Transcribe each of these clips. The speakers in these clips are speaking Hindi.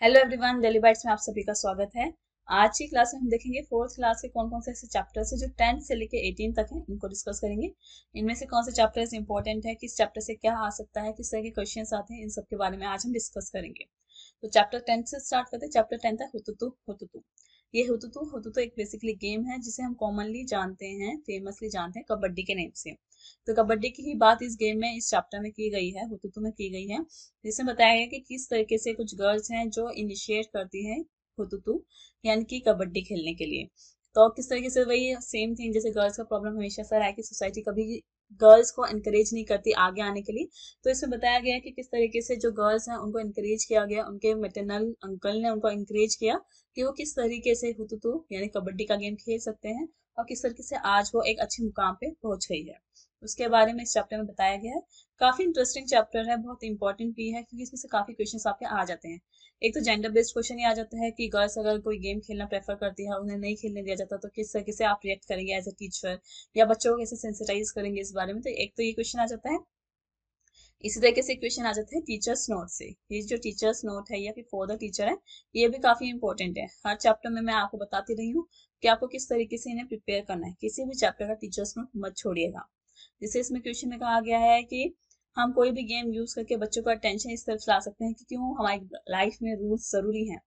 हेलो एवरीवन, डेली बाइट्स में आप सभी का स्वागत है। आज की क्लास में हम देखेंगे फोर्थ क्लास के कौन कौन से ऐसे चैप्टर्स है जो 10th से लेके 18 तक हैं, इनको डिस्कस करेंगे। इनमें से कौन से चैप्टर्स इंपॉर्टेंट है, किस चैप्टर से क्या आ सकता है, किस तरह के क्वेश्चंस आते हैं, इन सब के बारे में आज हम डिस्कस करेंगे। तो चैप्टर 10 से स्टार्ट करते हैं। चैप्टर 10 है हुतुतु हुतुतु। ये हुतुतु हुतुतु एक बेसिकली गेम है जिसे हम कॉमनली जानते हैं, फेमसली जानते हैं कबड्डी के नेम से। तो कबड्डी की ही बात इस गेम में, इस चैप्टर में की गई है, हुतुतु में की गई है। जिसमें बताया गया कि किस तरीके से कुछ गर्ल्स हैं जो इनिशिएट करती हैं हुतुतु यानी कि कबड्डी खेलने के लिए। तो किस तरीके से वही सेम थिंग, जैसे गर्ल्स का प्रॉब्लम हमेशा सर है कि सोसाइटी कभी गर्ल्स को एनकरेज नहीं करती आगे आने के लिए। तो इसमें बताया गया कि किस तरीके से जो गर्ल्स हैं उनको एनकरेज किया गया, उनके मैटरनल अंकल ने उनको एनकरेज किया कि वो किस तरीके से हुतुतु यानी कबड्डी का गेम खेल सकते हैं और किस तरीके से आज वो एक अच्छे मुकाम पे पहुंच गई है, उसके बारे में इस चैप्टर में बताया गया है। काफी इंटरेस्टिंग चैप्टर है, बहुत इंपॉर्टेंट भी है क्योंकि इसमें से काफी क्वेश्चंस आपके आ जाते हैं। एक तो जेंडर बेस्ड क्वेश्चन ही आ जाता है कि गर्ल्स अगर कोई गेम खेलना प्रेफर करती है, उन्हें नहीं खेलने दिया जाता, तो किस तरीके से आप रिएक्ट करेंगे एज अ टीचर, या बच्चों को कैसे सेंसिटाइज करेंगे इस बारे में। तो एक तो ये क्वेश्चन आ जाता है। इसी तरीके से क्वेश्चन आ जाता है टीचर्स नोट से। ये जो टीचर्स नोट है या फिर फॉर द टीचर है, ये भी काफी इंपॉर्टेंट है। हर चैप्टर में मैं आपको बताती रही हूँ कि आपको किस तरीके से इन्हें प्रिपेयर करना है। किसी भी चैप्टर का टीचर्स नोट मत छोड़िएगा। जैसे इसमें क्वेश्चन में कहा गया है कि हम कोई भी गेम यूज करके बच्चों का अटेंशन इस तरफ ला सकते हैं कि क्यों हमारी लाइफ में रूल्स जरूरी हैं।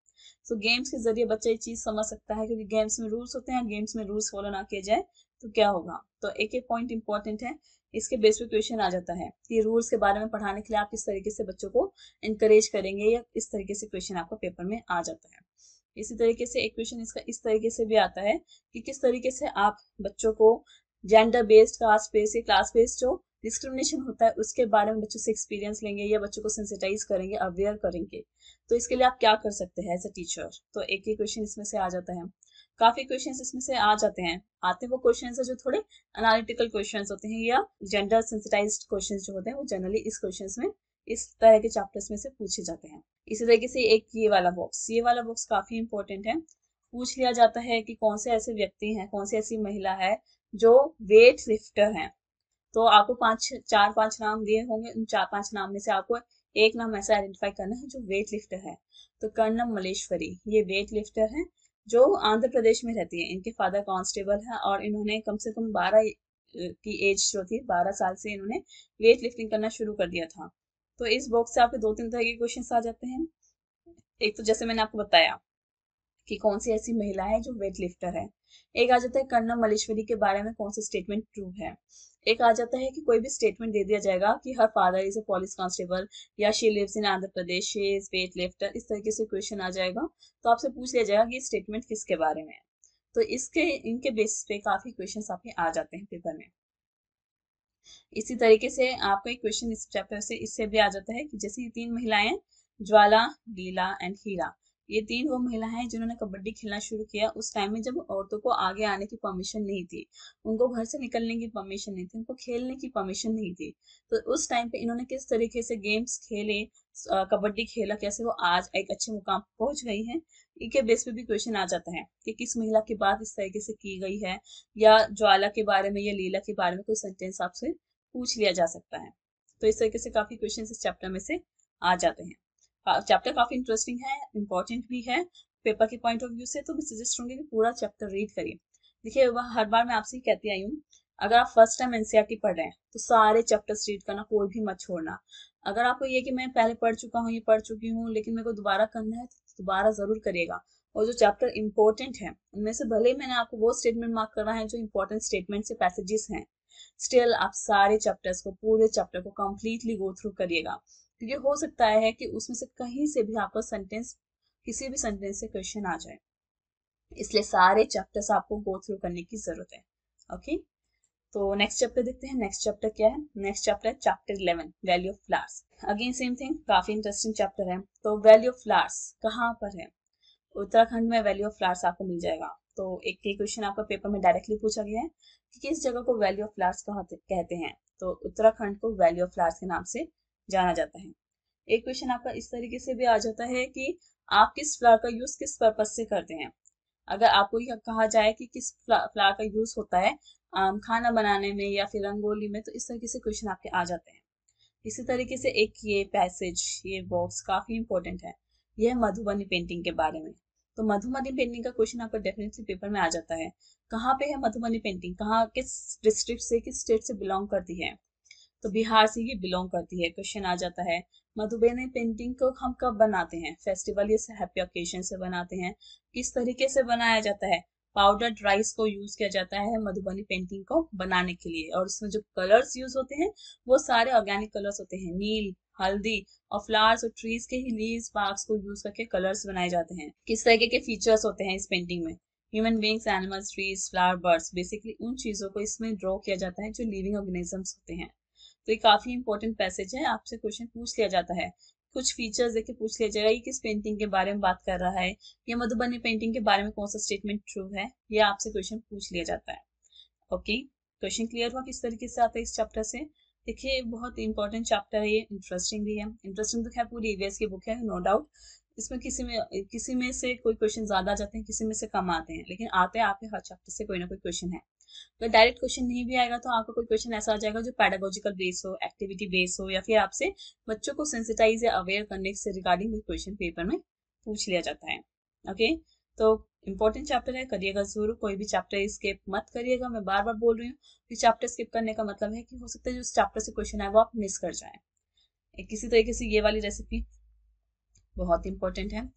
तो गेम्स के जरिए बच्चा ये चीज समझ सकता है, क्योंकि गेम्स में रूल्स होते हैं, गेम्स में रूल्स फॉलो ना किए जाए तो क्या होगा। तो एक एक पॉइंट इंपॉर्टेंट है, इसके बेस पे क्वेश्चन आ जाता है कि रूल्स के बारे में पढ़ाने के लिए आप किस तरीके से बच्चों को एनकरेज करेंगे, या इस तरीके से क्वेश्चन आपका पेपर में आ जाता है। इसी तरीके से एक क्वेश्चन इसका इस तरीके से भी आता है कि किस तरीके से आप बच्चों को जेंडर बेस्ड, कास्ट बेस्ड या क्लास बेस्ड जो डिस्क्रिमिनेशन होता है उसके बारे में बच्चों से एक्सपीरियंस लेंगे या बच्चों को सेंसिटाइज करेंगे, अवेयर करेंगे। तो इसके लिए आप क्या कर सकते हैं एज अ टीचर। तो एक ही क्वेश्चन इसमें से आ जाता है। काफी क्वेश्चंस इसमें से आ जाते हैं। आते वो क्वेश्चंस है जो थोड़े एनालिटिकल क्वेश्चंस होते हैं, या जेंडर सेंसिटाइज्ड क्वेश्चंस जो होते हैं वो जनरली इस क्वेश्चंस में, इस तरह के चैप्टर्स में से पूछे जाते हैं। इसी तरीके से एक ये वाला बॉक्स काफी इंपॉर्टेंट है। पूछ लिया जाता है कि कौन से ऐसे व्यक्ति हैं, कौन सी ऐसी महिला है जो वेट लिफ्टर हैं। तो आपको चार पांच नाम दिए होंगे, उन चार पांच नाम में से आपको एक नाम ऐसा आइडेंटिफाई करना है जो वेट लिफ्टर है। तो कर्णम मलेश्वरी ये वेट लिफ्टर है जो आंध्र प्रदेश में रहती है। इनके फादर कांस्टेबल है और इन्होंने कम से कम 12 की एज जो थी, 12 साल से इन्होंने वेट लिफ्टिंग करना शुरू कर दिया था। तो इस बॉक्स से आपके दो तीन तरह के क्वेश्चन आ जाते हैं। एक तो जैसे मैंने आपको बताया कि कौन सी ऐसी महिला है जो वेट लिफ्टर है। एक आ जाता है कर्णम मलेश्वरी के बारे में कौन सा स्टेटमेंट ट्रू है। एक आ जाता है कि कोई भी स्टेटमेंट दे दिया जाएगा कि her father is a police constable, या she lives in Andhra Pradesh, she is weight lifter, इस तरीके से क्वेश्चन आ जाएगा। तो आपसे पूछ लिया जाएगा कि स्टेटमेंट किसके बारे में है। तो इसके इनके बेसिस पे काफी क्वेश्चन आपके आ जाते हैं पेपर में। इसी तरीके से आपका एक क्वेश्चन इस चैप्टर से इससे भी आ जाता है कि जैसे ये तीन महिलाएं, ज्वाला, लीला एंड हीरा, ये तीन वो महिला हैं जिन्होंने कबड्डी खेलना शुरू किया उस टाइम में जब औरतों को आगे आने की परमिशन नहीं थी। उनको घर से निकलने की परमिशन नहीं थी, उनको खेलने की परमिशन नहीं थी। तो उस टाइम पे इन्होंने किस तरीके से गेम्स खेले, कबड्डी खेला, कैसे वो आज एक अच्छे मुकाम पहुंच गई है। इनके बेस पे भी क्वेश्चन आ जाता है कि किस महिला की बात इस तरीके से की गई है, या ज्वाला के बारे में या लीला के बारे में कोई सेंटेंस आपसे पूछ लिया जा सकता है। तो इस तरीके से काफी क्वेश्चन इस चैप्टर में से आ जाते हैं। चैप्टर काफी इंटरेस्टिंग है, इंपॉर्टेंट भी है पेपर के पॉइंट ऑफ व्यू से। तो मैं सजेस्ट करूंगी कि पूरा चैप्टर रीड करिए। देखिए, वह हर बार मैं आपसे ही कहती आई हूँ, अगर आप फर्स्ट टाइम एनसीईआरटी पढ़ रहे हैं तो सारे चैप्टर्स रीड करना, कोई भी मत छोड़ना। अगर आपको ये कि मैं पहले पढ़ चुका हूँ, ये पढ़ चुकी हूँ, लेकिन मेरे को दोबारा करना है, तो दोबारा जरूर करिएगा। और जो चैप्टर इंपॉर्टेंट है उनमें से भले ही मैंने आपको वो स्टेटमेंट मार्क करा है जो इंपॉर्टेंट स्टेटमेंट से पैसेजेस हैं, स्टिल आप सारे चैप्टर्स को, पूरे चैप्टर को कंप्लीटली गो थ्रू करिएगा, क्योंकि हो सकता है कि उसमें से कहीं से भी आपका सेंटेंस, किसी भी सेंटेंस से क्वेश्चन आ जाए। इसलिए सारे चैप्टर्स आपको गो थ्रू करने की जरूरत है। ओके, तो नेक्स्ट चैप्टर देखते हैं। नेक्स्ट चैप्टर क्या है? नेक्स्ट चैप्टर है chapter 11, value of flowers. Again same thing, काफी इंटरेस्टिंग चैप्टर है। तो वैल्यू ऑफ फ्लावर्स कहाँ पर है? उत्तराखंड में वैल्यू ऑफ फ्लावर्स आपको मिल जाएगा। तो एक ही क्वेश्चन आपका पेपर में डायरेक्टली पूछा गया है कि किस जगह को वैल्यू ऑफ फ्लावर्स कहते हैं। तो उत्तराखंड को वैल्यू ऑफ फ्लावर्स के नाम से जाना जाता है। एक क्वेश्चन आपका इस तरीके से भी आ जाता है कि आप किस फ्लावर का यूज किस पर्पज से करते हैं। अगर आपको यह कहा जाए कि किस फ्लावर का यूज होता है खाना बनाने में या फिर रंगोली में, तो इस तरीके से क्वेश्चन आपके आ जाते हैं। इसी तरीके से एक ये पैसेज, ये बॉक्स काफी इंपॉर्टेंट है। यह मधुबनी पेंटिंग के बारे में। तो मधुबनी पेंटिंग का क्वेश्चन आपका डेफिनेटली पेपर में आ जाता है। कहाँ पे है मधुबनी पेंटिंग, कहाँ, किस डिस्ट्रिक्ट से, किस स्टेट से बिलोंग करती है? तो बिहार से ये बिलोंग करती है। क्वेश्चन आ जाता है मधुबनी पेंटिंग को हम कब बनाते हैं? फेस्टिवल या हैप्पी ओकेजन से बनाते हैं। किस तरीके से बनाया जाता है? पाउडर्ड राइस को यूज किया जाता है मधुबनी पेंटिंग को बनाने के लिए, और इसमें जो कलर्स यूज होते हैं वो सारे ऑर्गेनिक कलर्स होते हैं, नील, हल्दी और फ्लावर्स और ट्रीज के ही लीव्स, बार्क्स को यूज करके कलर्स बनाए जाते हैं। किस तरीके के फीचर्स होते हैं इस पेंटिंग में? Human beings, animals, trees, flower, birds, basically उन चीजों को इसमें ड्रॉ किया जाता है जो लिविंग ऑर्गेनिजम्स होते हैं। तो ये काफी इंपॉर्टेंट पैसेज है, आपसे क्वेश्चन पूछ लिया जाता है। कुछ फीचर्स देख के पूछ लिया जाएगा, ये किस पेंटिंग के बारे में बात कर रहा है, या मधुबनी पेंटिंग के बारे में कौन सा स्टेटमेंट ट्रू है, ये आपसे क्वेश्चन पूछ लिया जाता है। ओके, क्वेश्चन क्लियर हुआ किस तरीके से आता है इस चैप्टर से? देखिए बहुत इंपॉर्टेंट चैप्टर है ये, इंटरेस्टिंग भी है। इंटरेस्टिंग तो खैर पूरी ईवीएस की बुक है, नो डाउट। इसमें किसी में से कोई क्वेश्चन ज्यादा आ जाते हैं, किसी में से कम आते हैं, लेकिन आते हैं आपके हर चैप्टर से कोई ना कोई क्वेश्चन है। तो डायरेक्ट क्वेश्चन नहीं भी आएगा तो आपका कोई क्वेश्चन ऐसा आ जाएगा जो पैडागोजिकल बेस हो, एक्टिविटी बेस हो, या फिर आपसे बच्चों को सेंसिटाइज या अवेयर करने से रिगार्डिंग कोई क्वेश्चन पेपर में पूछ लिया जाता है। ओके, तो इंपॉर्टेंट चैप्टर है, करिएगा जरूर, कोई भी चैप्टर स्किप मत करिएगा। मैं बार बार बोल रही हूँ कि चैप्टर स्किप करने का मतलब है कि हो सकता है जो चैप्टर से क्वेश्चन है वो आप मिस कर जाए। किसी तरीके से ये वाली रेसिपी बहुत इंपॉर्टेंट है।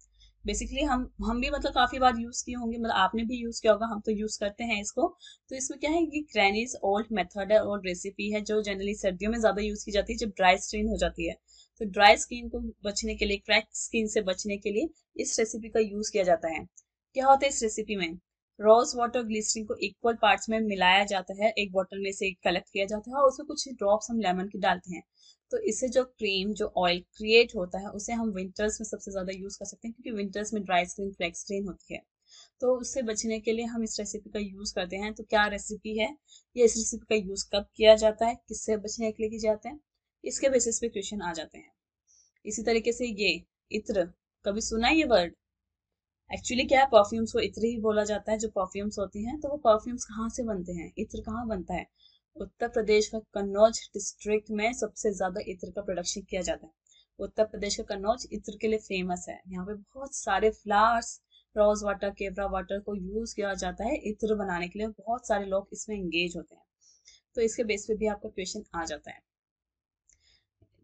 बेसिकली हम भी मतलब काफी बार यूज किए होंगे, मतलब आपने भी यूज किया होगा, हम तो यूज करते हैं इसको। तो इसमें क्या है कि ग्रैनीज ओल्ड मेथड है, ओल्ड रेसिपी है, जो जनरली सर्दियों में ज्यादा यूज की जाती है जब ड्राई स्किन हो जाती है। तो ड्राई स्किन को बचने के लिए, क्रैक स्किन से बचने के लिए इस रेसिपी का यूज किया जाता है। क्या होता है इस रेसिपी में? रोज वाटर, ग्लिसरीन को इक्वल पार्ट्स में मिलाया जाता है, एक बोतल में से कलेक्ट किया जाता है और उसमें कुछ ड्रॉप्स हम लेमन के डालते हैं। तो इससे जो क्रीम, जो ऑयल क्रिएट होता है, उसे हम विंटर्स में सबसे ज्यादा यूज कर सकते हैं, क्योंकि विंटर्स में ड्राई स्किन, फ्लैक स्किन होती है। तो उससे बचने के लिए हम इस रेसिपी का यूज करते हैं। तो क्या रेसिपी है ये, इस रेसिपी का यूज कब किया जाता है, किससे बचने के लिए किया जाता है, इसके बेसिस पे क्वेश्चन आ जाते हैं। इसी तरीके से ये इत्र, कभी सुना है ये वर्ड? एक्चुअली क्या है, परफ्यूम्स को इत्र ही बोला जाता है। जो परफ्यूम्स होती हैं तो वो परफ्यूम्स कहाँ से बनते हैं, इत्र कहाँ बनता है? उत्तर प्रदेश का कन्नौज डिस्ट्रिक्ट में सबसे ज्यादा इत्र का प्रोडक्शन किया जाता है। उत्तर प्रदेश का कन्नौज इत्र के लिए फेमस है। यहाँ पे बहुत सारे फ्लावर्स, रोज वाटर, केवड़ा वाटर को यूज किया जाता है इत्र बनाने के लिए। बहुत सारे लोग इसमें एंगेज होते हैं, तो इसके बेस पे भी आपका क्वेश्चन आ जाता है।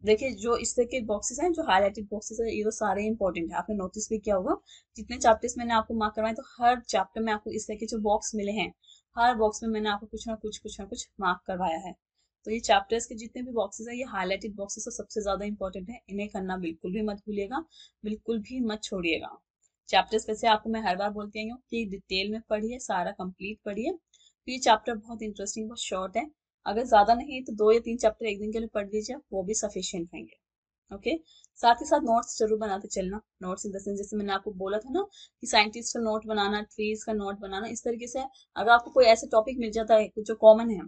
देखिए जो इस तरह के बॉक्सेस हैं, जो हाईलाइटेड बॉक्सेस है, ये तो सारे इंपॉर्टेंट है। आपने नोटिस भी किया होगा, जितने चैप्टर्स मैंने आपको मार्क करवाए, तो हर चैप्टर में आपको इस तरह के जो बॉक्स मिले हैं, हर बॉक्स में मैंने आपको कुछ ना कुछ मार्क करवाया है। तो ये चैप्टर्स के जितने भी बॉक्सेस है, ये हाईलाइटेड बॉक्सेस तो सबसे ज्यादा इंपॉर्टेंट है, इन्हें करना बिल्कुल भी मत भूलिएगा, बिल्कुल भी मत छोड़िएगा। चैप्टर्स वैसे आपको मैं हर बार बोलती आई हूँ कि डिटेल में पढ़िए, सारा कंप्लीट पढ़िए। तो ये चैप्टर बहुत इंटरेस्टिंग, बहुत शॉर्ट है। अगर ज्यादा नहीं तो 2 या 3 चैप्टर एक दिन के लिए पढ़ लीजिए, वो भी सफिशिएंट रहेंगे। ओके, साथ ही साथ नोट्स जरूर बनाते चलना। नोट्स इन द सेंस, जैसे मैंने आपको बोला था ना कि साइंटिस्ट का नोट बनाना, ट्रीज का नोट बनाना, इस तरीके से अगर आपको कोई ऐसा टॉपिक मिल जाता है जो कॉमन है,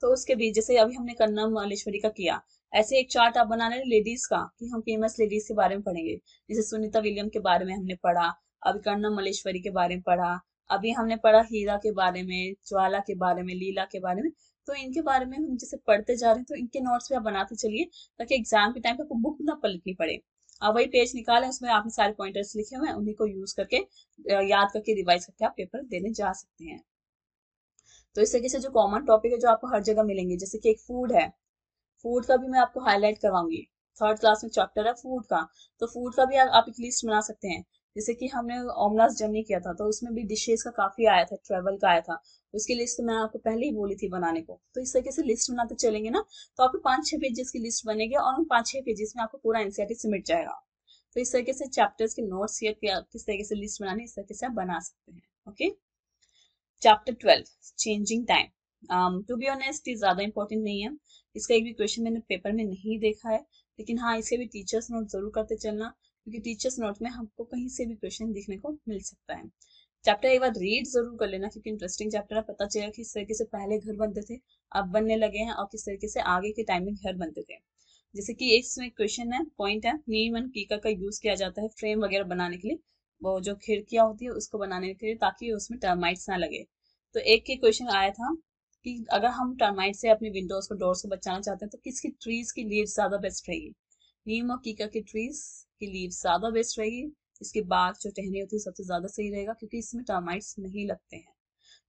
तो उसके बीच, जैसे अभी हमने कन्नम मल्लेश्वरी का किया, ऐसे एक चार्ट आप बना लें लेडीज का, कि हम फेमस लेडीज के बारे में पढ़ेंगे। जैसे सुनीता विलियम के बारे में हमने पढ़ा, अभी कन्नम मल्लेश्वरी के बारे में पढ़ा, अभी हमने पढ़ा हीरा के बारे में, ज्वाला के बारे में, लीला के बारे में। तो इनके बारे में हम जैसे पढ़ते जा रहे हैं, तो इनके नोट्स भी आप बनाते चलिए, ताकि एग्जाम के टाइम पे आपको बुक ना पलटनी पड़े। आप वही पेज निकालें, उसमें आपने सारे पॉइंटर्स लिखे हुए हैं, उन्हीं को यूज करके याद करके रिवाइज करके आप पेपर देने जा सकते हैं। तो इस तरीके से जो कॉमन टॉपिक है जो आपको हर जगह मिलेंगे, जैसे कि एक फूड है, फूड का भी मैं आपको हाईलाइट करवाऊंगी। 3rd क्लास में चैप्टर है फूड का, तो फूड का भी आप एक लिस्ट बना सकते हैं। जैसे कि हमने ओमनास जर्नी किया था, तो उसमें भी डिशेस का काफी आया था, ट्रेवल का आया था, उसकी लिस्ट मैंने आपको पहले ही बोली थी बनाने को। तो इस तरीके से लिस्ट बनाते चलेंगे ना, तो आपको 5-6 पेजेस की लिस्ट बनेगी, और उन 5-6 पेजेस में आपको पूरा एनसीईआरटी सिमट जाएगा। तो इस तरीके से चैप्टर्स के नोट्स या किस तरीके से लिस्ट बनाने, इस तरीके से आप बना सकते हैं। Okay, chapter 12, changing time. To be honest ये ज्यादा इंपॉर्टेंट नहीं है, इसका एक भी क्वेश्चन मैंने पेपर में नहीं देखा है, लेकिन हाँ इसके भी टीचर्स नोट जरूर करते चलना, क्योंकि टीचर्स नोट में हमको कहीं से भी क्वेश्चन देखने को मिल सकता है। चैप्टर एक बार रीड जरूर कर लेना, क्योंकि इंटरेस्टिंग चैप्टर है। पता चलेगा किस तरीके से पहले घर बनते थे, अब बनने लगे हैं, और किस तरीके से आगे के टाइम में घर बनते थे। जैसे कि एक इसमें क्वेश्चन है, पॉइंट है, नीम एंड कीकर का यूज किया जाता है फ्रेम वगैरह बनाने के लिए, वो जो खिड़कियां होती है उसको बनाने के लिए, ताकि उसमें टर्माइट्स ना लगे। तो एक के क्वेश्चन आया था कि अगर हम टर्माइट से अपने विंडोज को, डोर्स को बचाना चाहते हैं, तो किसकी ट्रीज की लीव्स ज्यादा बेस्ट रहेगी? नीम और कीकर की ट्रीज की लीव्स ज्यादा बेस्ट रहेगी, इसके बाद जो टहनी होती है सबसे ज्यादा सही रहेगा, क्योंकि इसमें टर्माइट्स नहीं लगते हैं।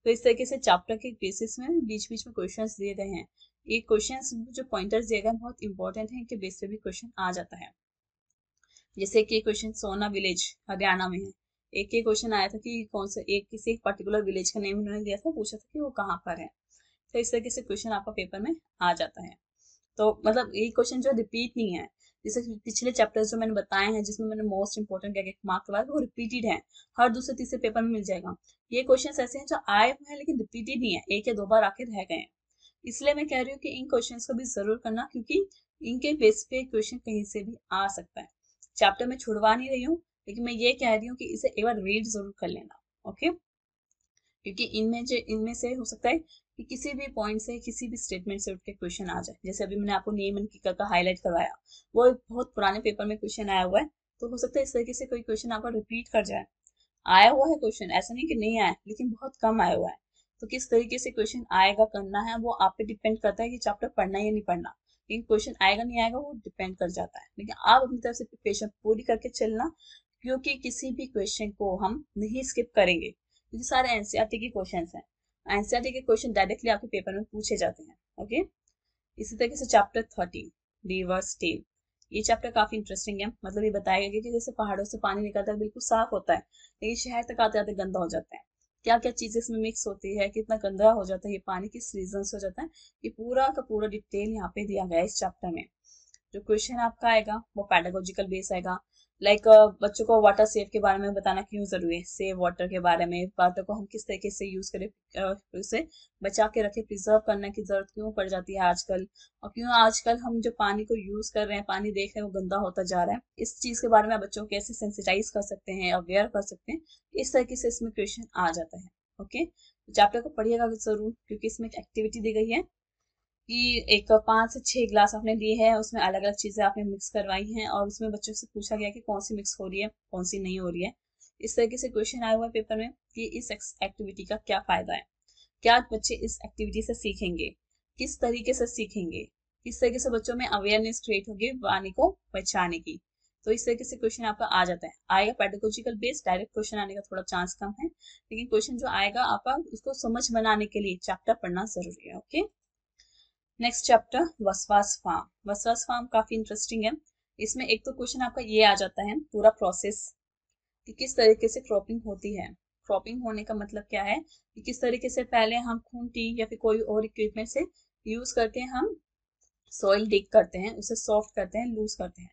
तो इस तरीके से चैप्टर के बेसिस में बीच बीच में क्वेश्चंस दिए गए हैं। ये क्वेश्चंस जो पॉइंटर्स दिए गए हैं बहुत इंपॉर्टेंट है, इनके बेस पे भी क्वेश्चन आ जाता है। जैसे कि क्वेश्चन सोना विलेज हरियाणा में है, एक ये क्वेश्चन आया था कि कौन सा एक किसी एक पर्टिकुलर विलेज का नेम उन्होंने दिया था, पूछा था कि वो कहाँ पर है। तो इस तरीके से क्वेश्चन आपका पेपर में आ जाता है। तो मतलब ये क्वेश्चन जो रिपीट नहीं है, जैसे पिछले चैप्टर्स जो मैंने बताए हैं जिसमें मैंने मोस्ट इंपोर्टेंट क्या मार्क करवाया, वो रिपीटेड है, हर दूसरे तीसरे पेपर में मिल जाएगा। ये क्वेश्चन ऐसे हैं जो आए हुए हैं लेकिन रिपीटेड नहीं है, एक या दो बार आके रह गए हैं। इसलिए मैं कह रही हूँ कि इन क्वेश्चंस को भी जरूर करना, क्योंकि इनके बेस पे क्वेश्चन कहीं से भी आ सकता है। चैप्टर में छुड़वा नहीं रही हूँ, लेकिन मैं ये कह रही हूँ कि इसे एक बार रीड जरूर कर लेना। ओके, क्योंकि इनमें से हो सकता है कि किसी भी पॉइंट से किसी भी स्टेटमेंट से उठ के क्वेश्चन आ जाए। जैसे अभी मैंने आपको नेम एंड किकर का हाईलाइट करवाया, वो एक बहुत पुराने पेपर में क्वेश्चन आया हुआ है, तो हो सकता है इस तरीके से कोई क्वेश्चन आपका रिपीट कर जाए। आया हुआ है क्वेश्चन, ऐसा नहीं कि नहीं आया, लेकिन बहुत कम आया हुआ है। तो किस तरीके से क्वेश्चन आएगा करना है वो आप पे डिपेंड करता है कि चैप्टर पढ़ना या नहीं पढ़ना। लेकिन क्वेश्चन आएगा नहीं आएगा वो डिपेंड कर जाता है, लेकिन आप अपनी तरफ से प्रिपरेशन पूरी करके चलना, क्योंकि किसी भी क्वेश्चन को हम नहीं स्किप करेंगे, क्योंकि सारे एनसीईआरटी के क्वेश्चन हैं। एनसीईआरटी के क्वेश्चन डायरेक्टली आपके पेपर में पूछे जाते हैं। ओके, इसी तरीके से चैप्टर 13 रिवर्स टेल, ये चैप्टर काफी इंटरेस्टिंग है। मतलब ये बताया गया कि जैसे पहाड़ों से पानी निकलता है बिल्कुल साफ होता है, लेकिन शहर तक आते आते गंदा हो जाता है। क्या क्या चीजें इसमें मिक्स होती है, कितना गंदा हो जाता है ये पानी, किस रीजन से हो जाता है, ये पूरा का पूरा डिटेल यहाँ पे दिया गया है इस चैप्टर में। जो क्वेश्चन आपका आएगा वो पैडागोजिकल बेस आएगा। लाइक बच्चों को वाटर सेव के बारे में बताना क्यों जरूरी है, सेव वाटर के बारे में, वाटर को हम किस तरीके से यूज करें, उसे बचा के रखे, प्रिजर्व करने की जरूरत क्यों पड़ जाती है आजकल, और क्यों आजकल हम जो पानी को यूज कर रहे हैं, पानी देख रहे हैं वो गंदा होता जा रहा है। इस चीज के बारे में बच्चों को कैसे सेंसिटाइज कर सकते हैं, अवेयर कर सकते हैं, इस तरीके से इसमें क्वेश्चन आ जाता है। ओके, चैप्टर को पढ़िएगा जरूर, क्योंकि इसमें एक एक्टिविटी दी गई है कि एक 5 से 6 गिलास आपने लिए हैं, उसमें अलग अलग चीजें आपने मिक्स करवाई हैं, और उसमें बच्चों से पूछा गया कि कौन सी मिक्स हो रही है कौन सी नहीं हो रही है। इस तरीके से क्वेश्चन आया हुआ है पेपर में कि इस एक्टिविटी का क्या फायदा है, क्या बच्चे इस एक्टिविटी से सीखेंगे, किस तरीके से सीखेंगे, किस तरीके से बच्चों में अवेयरनेस क्रिएट होगी पानी को बचाने की। तो इस तरीके से क्वेश्चन आपका आ जाता है। आएगा पेडागोजिकल बेस, डायरेक्ट क्वेश्चन आने का थोड़ा चांस कम है, लेकिन क्वेश्चन जो आएगा आपका उसको समझ बनाने के लिए चैप्टर पढ़ना जरूरी है। ओके, नेक्स्ट चैप्टर वसवास फार्म। वसवास फार्म काफी इंटरेस्टिंग है। इसमें एक तो क्वेश्चन आपका ये आ जाता है पूरा प्रोसेस कि किस तरीके से क्रॉपिंग होती है। क्रॉपिंग होने का मतलब क्या है कि किस तरीके से पहले हम खूंटी या फिर कोई और इक्विपमेंट से यूज करके हम सॉइल डिग करते हैं, उसे सॉफ्ट करते हैं, लूज करते हैं।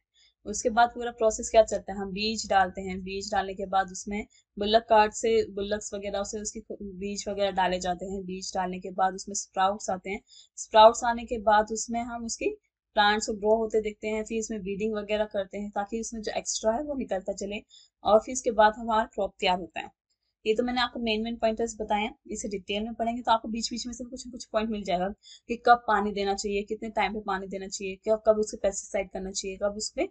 उसके बाद पूरा प्रोसेस क्या चलता है, हम बीज डालते हैं, बीज डालने के बाद उसमें बुल्लक कार्ट से, बुल्लक्स वगैरह से उसके बीज वगैरह डाले जाते हैं। बीज डालने के बाद उसमें स्प्राउट्स आते हैं, स्प्राउट्स आने के बाद उसमें हम उसकी प्लांट्स को ग्रो होते देखते हैं, फिर इसमें ब्रीडिंग वगैरह करते हैं ताकि इसमें जो एक्स्ट्रा है वो निकलता चले, और फिर इसके बाद हमारा क्रॉप तैयार होता है। ये तो मैंने आपको मेन पॉइंटर्स बताए हैं, इसे डिटेल में पढ़ेंगे तो आपको बीच बीच में से कुछ ना कुछ पॉइंट मिल जाएगा कि कब पानी देना चाहिए, कितने टाइम पे पानी देना चाहिए, कब कब उसके पेस्टिसाइड करना चाहिए, कब उसपे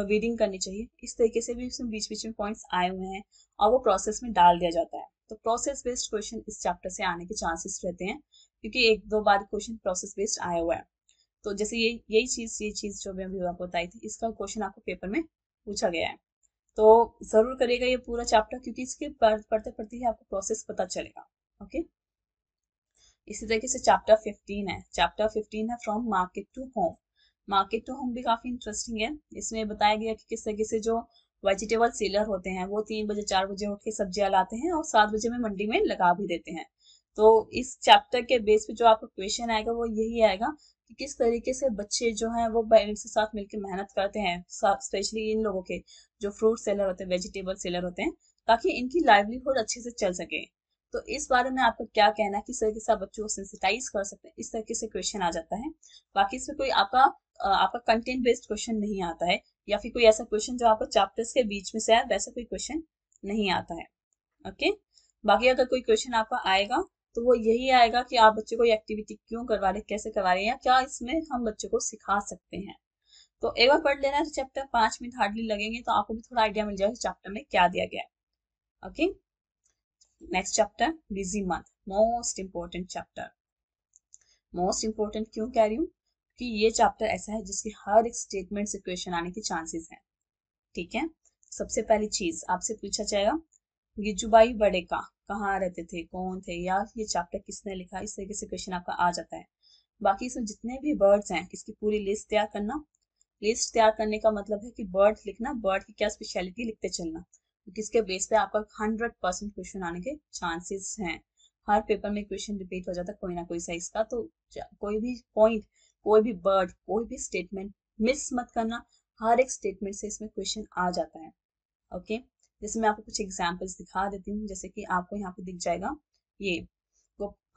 वीडिंग करनी चाहिए। इस तरीके से भी उसमें बीच बीच में पॉइंट्स आए हुए हैं, और वो प्रोसेस में डाल दिया जाता है। तो प्रोसेस बेस्ड क्वेश्चन इस चैप्टर से आने के चांसेस रहते हैं, क्योंकि एक दो बार क्वेश्चन प्रोसेस बेस्ड आया हुआ है। तो जैसे ये चीज जो मैं अभी आपको बताई थी, इसका क्वेश्चन आपको पेपर में पूछा गया है। तो जरूर करिएगा ये पूरा चैप्टर, क्योंकि इसके पढ़ते पढ़ते ही आपको प्रोसेस पता चलेगा। ओके, इसी तरीके से चैप्टर 15 है। चैप्टर 15 है from market to home. Market to home भी काफी इंटरेस्टिंग है। इसमें बताया गया कि किस तरीके से जो वेजिटेबल सेलर होते हैं वो 3 बजे 4 बजे उठ के सब्जियां लाते हैं और 7 बजे में मंडी में लगा भी देते हैं। तो इस चैप्टर के बेस पे जो आपका क्वेश्चन आएगा वो यही आएगा कि किस तरीके से बच्चे जो हैं वो पेरेंट्स के साथ मिलकर मेहनत करते हैं, स्पेशली इन लोगों के जो फ्रूट सेलर होते हैं, वेजिटेबल सेलर होते हैं, ताकि इनकी लाइवलीहुड अच्छे से चल सके। तो इस बारे में आपका क्या कहना है, किस तरीके से आप बच्चों को सेंसिटाइज कर सकते हैं, इस तरीके से क्वेश्चन आ जाता है। बाकी इसमें कोई आपका कंटेंट बेस्ड क्वेश्चन नहीं आता है, या फिर कोई ऐसा क्वेश्चन जो आपको चैप्टर्स के बीच में से है, वैसा कोई क्वेश्चन नहीं आता है। ओके, बाकी अगर कोई क्वेश्चन आपका आएगा तो वो यही आएगा कि आप बच्चे को ये एक्टिविटी क्यों करवा रहे, कैसे करवा रहे हैं, या क्या इसमें हम बच्चों को सिखा सकते हैं। तो एक बार पढ़ लेना है चैप्टर, 5 मिनट हार्डली लगेंगे, तो आपको भी थोड़ा आइडिया मिल जाएगा चैप्टर में क्या दिया गया है। Okay, next chapter busy month, most important chapter. Most important क्यों कह रही हूँ कि ये चैप्टर ऐसा है जिसके हर एक स्टेटमेंट से क्वेश्चन आने के चांसेस हैं। ठीक है, सबसे पहली चीज आपसे पूछा जाएगा गिजुबाई बड़ेका कहाँ रहते थे, कौन थे, या ये चैप्टर किसने लिखा, इस तरीके से क्वेश्चन आपका आ जाता है। बाकी इसमें जितने भी बर्ड्स हैं इसकी पूरी लिस्ट तैयार करना। लिस्ट तैयार करने का मतलब है कि बर्ड लिखना, बर्ड की क्या स्पेशलिटी लिखते चलना, किसके बेस पे आपका 100% क्वेश्चन आने के चांसेस हैं। हर पेपर में क्वेश्चन रिपीट हो जाता है कोई ना कोई साइज का, तो कोई भी पॉइंट, कोई भी वर्ड, कोई भी स्टेटमेंट मिस मत करना। हर एक स्टेटमेंट से इसमें क्वेश्चन आ जाता है। ओके, जैसे मैं आपको कुछ एग्जांपल्स दिखा देती हूँ, जैसे कि आपको यहाँ पे दिख जाएगा ये,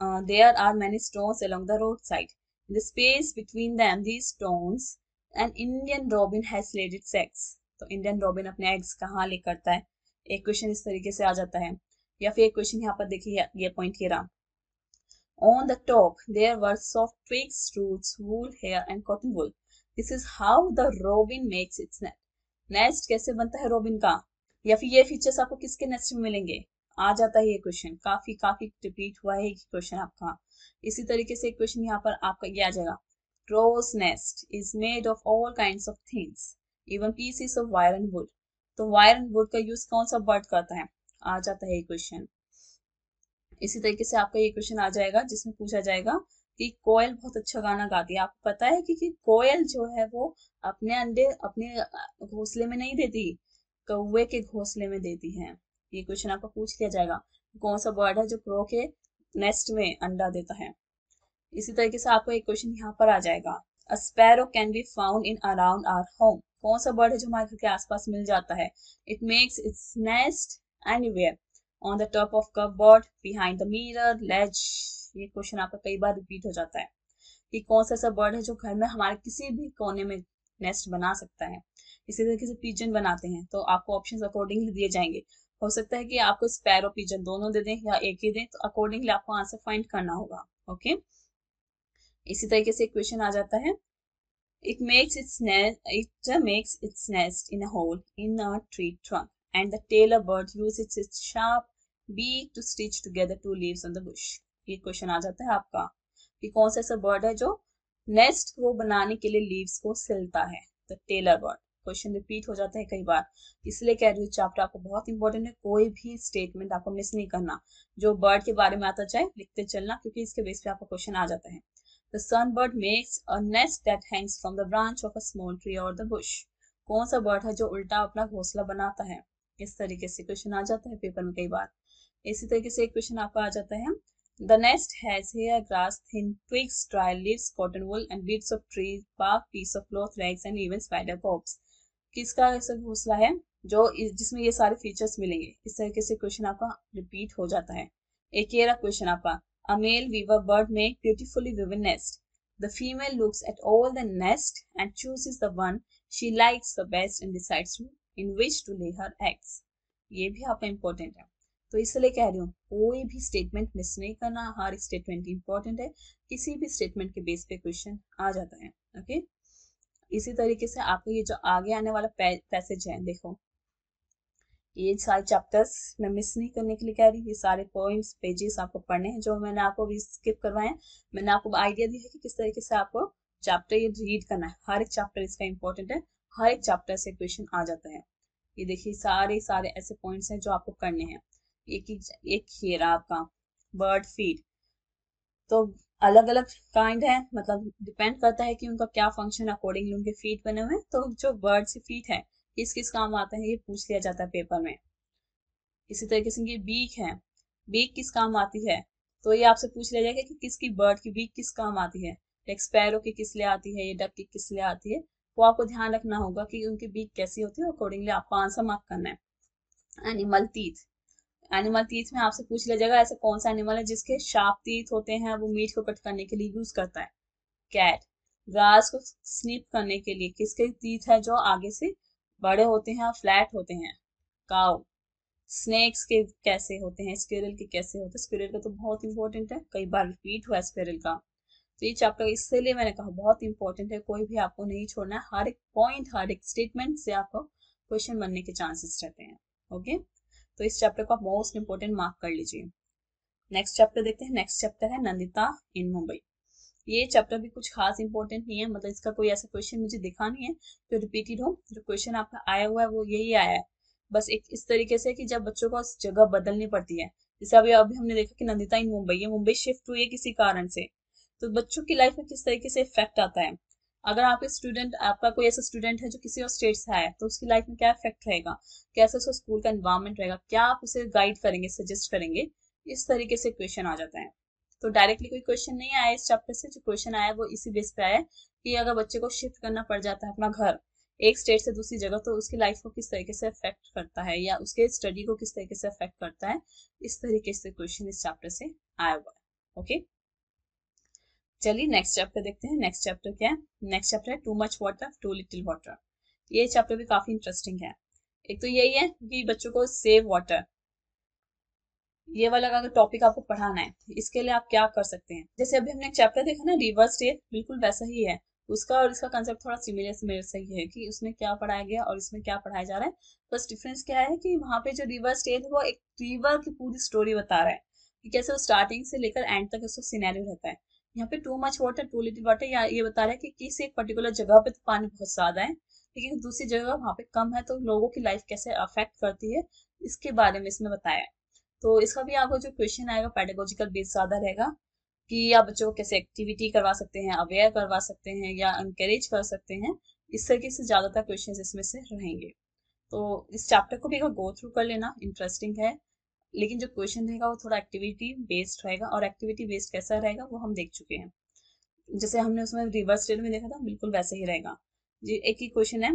there are many stones along the road side, in the space between them these stones an Indian robin has laid its eggs. तो इंडियन रॉबिन अपने एग्स कहाँ ले करता है, एक क्वेश्चन इस तरीके से आ जाता है। या फिर एक क्वेश्चन यहाँ पर देखिए, ये पॉइंट ये रहा, on the top there were soft twigs, roots, wool, hair and cotton wool. This is how the robin makes its nest. Nest कैसे बनता है रोबिन का, या फिर ये फीचर्स आपको किसके नेस्ट में मिलेंगे, आ जाता है ये क्वेश्चन। काफी काफी रिपीट हुआ है ये क्वेश्चन आपका। इसी तरीके से क्वेश्चन यहाँ पर आपका ये आ जाएगा, crow's nest is made of all kinds of things, even pieces of wire and wood. तो वायर एंड वुड का यूज कौन सा बर्ड करता है, आ जाता है ये क्वेश्चन। इसी तरीके से आपका ये क्वेश्चन आ जाएगा जिसमें पूछा जाएगा कि कोयल बहुत अच्छा गाना गाती है। आपको पता है कि कोयल जो है वो अपने अंडे अपने घोंसले में नहीं देती, कौवे के घोंसले में देती है। ये क्वेश्चन आपको पूछ लिया जाएगा, कौन सा बर्ड है जो क्रो के नेस्ट में अंडा देता है। इसी तरीके से आपको एक क्वेश्चन यहाँ पर आ जाएगा, a sparrow can be found in around our home. कौन सा बर्ड है जो हमारे घर के आसपास मिल जाता है, it makes its nest anywhere, on the top of cupboard, behind the mirror, ledge। ये क्वेश्चन आपका कई बार रिपीट हो जाता है कि कौन सा ऐसा बर्ड है जो घर में हमारे किसी भी कोने में नेस्ट बना सकता है। इसी तरीके से पिजन बनाते हैं, तो आपको ऑप्शंस अकॉर्डिंगली दिए जाएंगे। हो सकता है कि आपको स्पैरो पिजन दोनों दे दें या एक ही दें, तो अकॉर्डिंगली आपको आंसर फाइंड करना होगा। ओके, इसी तरीके से क्वेश्चन आ जाता है, it makes its nest in a hole in a tree trunk, and the tailor bird uses its sharp beak to stitch together two leaves on the bush। ये क्वेश्चन आ जाता है आपका कि कौन सा ऐसा बर्ड है जो नेस्ट को बनाने के लिए लीव्स को सिलता है, the tailor bird. Question repeat हो जाता है कई बार, इसलिए कह रही हूँ चैप्टर आपको बहुत इंपॉर्टेंट है। कोई भी स्टेटमेंट आपको मिस नहीं करना, जो बर्ड के बारे में आता चाहे लिखते चलना, क्योंकि इसके बेस पे आपका क्वेश्चन आ जाता है। The sunbird makes a nest that hangs from the branch of a small tree or the bush। कौन सा बर्ड है जो उल्टा अपना घोंसला बनाता है, इस तरीके से क्वेश्चन आ जाता है पेपर में कई बार। इसी तरीके से एक क्वेश्चन आपका आ जाता है, the nest has hair, grass, thin twigs, dry leaves, cotton wool and bits of tree bark, piece of cloth, rags and even spider webs। किसका ऐसा घोंसला है जो जिसमें ये सारे फीचर्स मिलेंगे, इस तरीके से क्वेश्चन आपका रिपीट हो जाता है। एक ये रहा क्वेश्चन आपका, a male weaver bird make beautifully woven nest, the female looks at all the nest and chooses the one she likes the best and decides in which to lay her eggs। ये भी आपका इंपॉर्टेंट है, तो इसलिए कह रही हूँ कोई भी स्टेटमेंट मिस नहीं करना, हर स्टेटमेंट इंपॉर्टेंट है। किसी भी स्टेटमेंट के बेस पे क्वेश्चन आ जाता है। ओके, इसी तरीके से आपको ये जो आगे आने वाला पैसेज है, देखो ये सारे चैप्टर्स मैं मिस नहीं करने के लिए कह रही हूँ, ये सारे पॉइंट्स पेजेस आपको पढ़ने हैं जो मैंने आपको भी स्किप करवाए हैं। मैंने आपको आइडिया दिया है कि किस तरीके से आपको चैप्टर ये रीड करना है। हर एक चैप्टर इसका इंपॉर्टेंट है, हर एक चैप्टर से क्वेश्चन आ जाता है। ये देखिए सारे सारे ऐसे पॉइंट्स हैं जो आपको करने हैं। एक ही रहा आपका बर्ड फीड, तो अलग अलग काइंड है, मतलब डिपेंड करता है कि उनका क्या फंक्शन, अकॉर्डिंगली उनके फीट बने हुए हैं। तो जो बर्ड से फीट है किस किस काम आते हैं ये पूछ लिया जाता है पेपर में। इसी तरीके से ये बीक है, बीक किस काम आती है, तो ये आपसे पूछ लिया जाएगा कि किसकी बर्ड की बीक किस काम आती है। एक स्पैरो की किस लिए आती है, ये डक की किस लिए आती है, वो आपको ध्यान रखना होगा कि उनकी बीक कैसी होती है, अकॉर्डिंगली आपको आंसर मार्क करना है। एनिमल टीथ, एनिमल टीथ में आपसे पूछ लिया जाएगा ऐसा कौन सा एनिमल है जिसके शार्प टीथ होते हैं, वो मीट को कट करने के लिए यूज करता है। कैट, ग्रास को स्निप करने के लिए किसके टीथ है जो आगे से बड़े होते हैं और फ्लैट होते हैं। काउ, स्नेक्स के कैसे होते हैं, स्क्विरल के कैसे होते हैं, स्क्विरल का तो बहुत इंपॉर्टेंट है, कई बार रिपीट हुआ है स्क्विरल का। तो ये चैप्टर इसलिए मैंने कहा बहुत इंपॉर्टेंट है, कोई भी आपको नहीं छोड़ना है। हर एक पॉइंट, हर एक स्टेटमेंट से आपको क्वेश्चन बनने के चांसेस रहते हैं। ओके, तो इस चैप्टर को आप मोस्ट इंपोर्टेंट मार्क कर लीजिए। नेक्स्ट चैप्टर देखते हैं। नेक्स्ट चैप्टर है नंदिता इन मुंबई। ये चैप्टर भी कुछ खास इंपॉर्टेंट नहीं है, मतलब इसका कोई ऐसा क्वेश्चन मुझे दिखा नहीं है जो रिपीटेड हो। जो क्वेश्चन आपका आया हुआ है वो यही आया है बस एक इस तरीके से कि जब बच्चों को जगह बदलनी पड़ती है, जैसे अभी अभी हमने देखा कि नंदिता इन मुंबई, ये मुंबई शिफ्ट हुई है किसी कारण से, तो बच्चों की लाइफ में किस तरीके से इफेक्ट आता है। अगर आपके स्टूडेंट, आपका कोई ऐसा स्टूडेंट है जो किसी और स्टेट से आया है, तो उसकी लाइफ में क्या इफेक्ट रहेगा, कैसे उसका स्कूल का एनवायरमेंट रहेगा, क्या आप उसे गाइड करेंगे, सजेस्ट करेंगे, इस तरीके से क्वेश्चन आ जाता है। तो डायरेक्टली कोई क्वेश्चन नहीं आया इस चैप्टर से, जो क्वेश्चन आया वो इसी बेस पे आया कि अगर बच्चे को शिफ्ट करना पड़ जाता है अपना घर एक स्टेट से दूसरी जगह, तो उसकी लाइफ को किस तरीके से अफेक्ट करता है या उसके स्टडी को किस तरीके से अफेक्ट करता है, इस तरीके से क्वेश्चन इस चैप्टर से आया हुआ है। ओके, चलिए नेक्स्ट चैप्टर देखते हैं। नेक्स्ट चैप्टर क्या है? नेक्स्ट चैप्टर है too much water too little water. ये चैप्टर भी काफी इंटरेस्टिंग है। एक तो यही है कि बच्चों को सेव वाटर, ये वाला अगर टॉपिक आपको पढ़ाना है, इसके लिए आप क्या कर सकते हैं। जैसे अभी हमने एक चैप्टर देखा ना रिवर स्टेट, बिल्कुल वैसा ही है। उसका और इसका कंसेप्ट थोड़ा सिमिलर सही है कि उसमें क्या पढ़ाया गया और इसमें क्या पढ़ाया जा रहा है। बस डिफरेंस क्या है कि वहाँ पे जो रिवर स्टेट है वो एक रिवर की पूरी स्टोरी बता रहा है कि कैसे वो स्टार्टिंग से लेकर एंड तक उसका सिनेरियो रहता है। यहाँ पे too much water too little water, या ये बता रहा है कि किसी एक पर्टिकुलर जगह पे तो पानी बहुत ज्यादा है, लेकिन दूसरी जगह वहाँ पे कम है, तो लोगों की लाइफ कैसे अफेक्ट करती है, इसके बारे में इसमें बताया है। तो इसका भी आपको जो क्वेश्चन आएगा पेडागोजिकल बेस ज्यादा रहेगा कि आप बच्चों को कैसे एक्टिविटी करवा सकते हैं, अवेयर करवा सकते हैं या एनकरेज कर सकते हैं। इस तरीके से ज्यादातर क्वेश्चन इसमें से रहेंगे। तो इस चैप्टर को भी अगर गो थ्रू कर लेना, इंटरेस्टिंग है, लेकिन जो क्वेश्चन रहेगा वो थोड़ा एक्टिविटी बेस्ड रहेगा, और एक्टिविटी बेस्ड कैसा रहेगा वो हम देख चुके हैं। जैसे हमने उसमें रिवर्स स्टेट में देखा था, बिल्कुल वैसे ही रहेगा जी। एक ही क्वेश्चन है,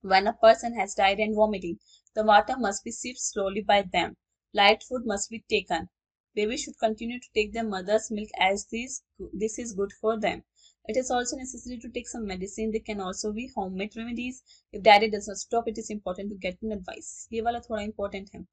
when a person has died and vomiting, the water must be sipped slowly by them. Light food must be taken. Babies should continue to take their mother's milk as this is good for them. It is also necessary to take some medicine. They can also be homemade remedies. If diarrhea does not stop, it is important to get an advice. ये वाला थोड़ा important है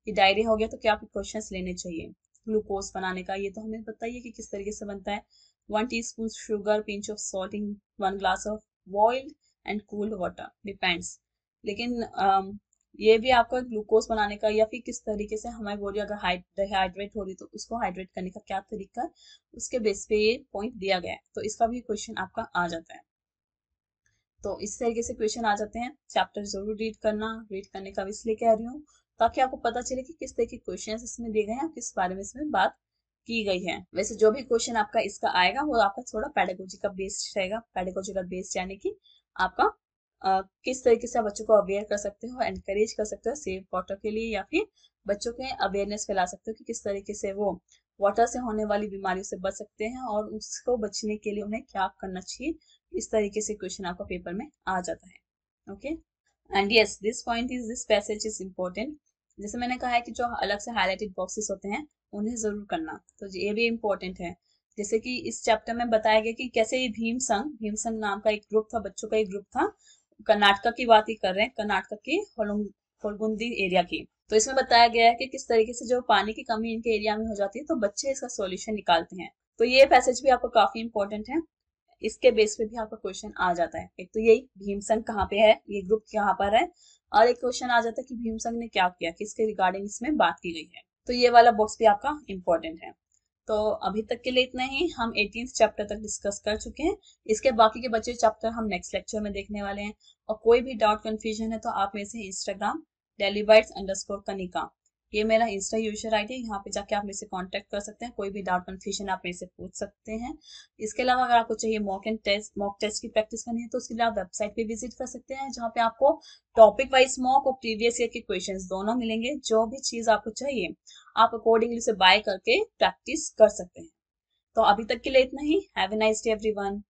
कि डायरिया हो गया तो क्या प्रिकॉशंस लेने चाहिए। ग्लूकोज बनाने का ये तो हमें बताइए कि किस तरीके से बनता है। 1 teaspoon sugar, pinch of salt in 1 glass of boiled and cooled water, depends. लेकिन ये भी आपका ग्लूकोज बनाने का या फिर किस तरीके से हमारी बॉडी अगर डिहाइड्रेट हो रही तो उसको हाइड्रेट करने का क्या तरीका, उसके बेस पे ये पॉइंट दिया गया है। तो इसका भी क्वेश्चन आपका आ जाता है। तो इस तरीके से क्वेश्चन आ जाते हैं। चैप्टर जरूर रीड करना, रीड करने का भी इसलिए कह रही हूँ ताकि आपको पता चले कि किस तरह के क्वेश्चन इसमें दिए गए हैं और किस बारे में इसमें बात की गई है। वैसे जो भी क्वेश्चन आपका इसका आएगा वो आपका थोड़ा पेडागोजी का बेस्ड रहेगा। पेडागोजी का बेस्ड यानी कि आपका किस तरीके से आप बच्चों को अवेयर कर सकते हो, एनकरेज कर सकते हो सेव वाटर के लिए, या फिर बच्चों के अवेयरनेस फैला सकते हो कि किस तरीके से वो वाटर से होने वाली बीमारियों से बच सकते हैं और उसको बचने के लिए उन्हें क्या करना चाहिए। इस तरीके से क्वेश्चन आपका पेपर में आ जाता है। Okay, and yes this point is this passage is important. जैसे मैंने कहा है कि जो अलग से हाईलाइटेड बॉक्सेस होते हैं उन्हें जरूर करना, तो ये भी इम्पोर्टेंट है। जैसे कि इस चैप्टर में बताया गया कि कैसे ये भीमसंग नाम का एक ग्रुप था, बच्चों का एक ग्रुप था, कर्नाटक की बात ही कर रहे हैं, कर्नाटक की होलगुंदी एरिया की। तो इसमें बताया गया है कि किस तरीके से जो पानी की कमी इनके एरिया में हो जाती है तो बच्चे इसका सॉल्यूशन निकालते हैं। तो ये पैसेज भी आपको काफी इंपॉर्टेंट है, इसके बेस पे भी आपका क्वेश्चन आ जाता है। एक तो यही भीमसंग कहाँ पे है, ये ग्रुप कहाँ पर है, और एक क्वेश्चन आ जाता है कि भीमसंग ने क्या किया, किसके रिगार्डिंग इसमें बात की गई है। तो ये वाला बॉक्स भी आपका इंपॉर्टेंट है। तो अभी तक के लिए इतना ही, हम 18th चैप्टर तक डिस्कस कर चुके हैं। इसके बाकी के बचे चैप्टर हम नेक्स्ट लेक्चर में देखने वाले हैं। और कोई भी डाउट कंफ्यूजन है तो आप मेरे से इंस्टाग्राम dailybites_kanika, ये मेरा इंस्टा यूजर आईडी है, यहाँ पे जाके आप मेरे से कांटेक्ट कर सकते हैं। कोई भी डाउट कंफ्यूजन आप मेरे से पूछ सकते हैं। इसके अलावा अगर आपको चाहिए मॉक टेस्ट की प्रैक्टिस करनी है तो उसके लिए आप वेबसाइट पे विजिट कर सकते हैं, जहाँ पे आपको टॉपिक वाइज मॉक और प्रीवियस ईयर के क्वेश्चंस दोनों मिलेंगे। जो भी चीज आपको चाहिए आप अकॉर्डिंगली से बाय करके प्रैक्टिस कर सकते हैं। तो अभी तक के लिए इतना ही। Have a nice day everyone.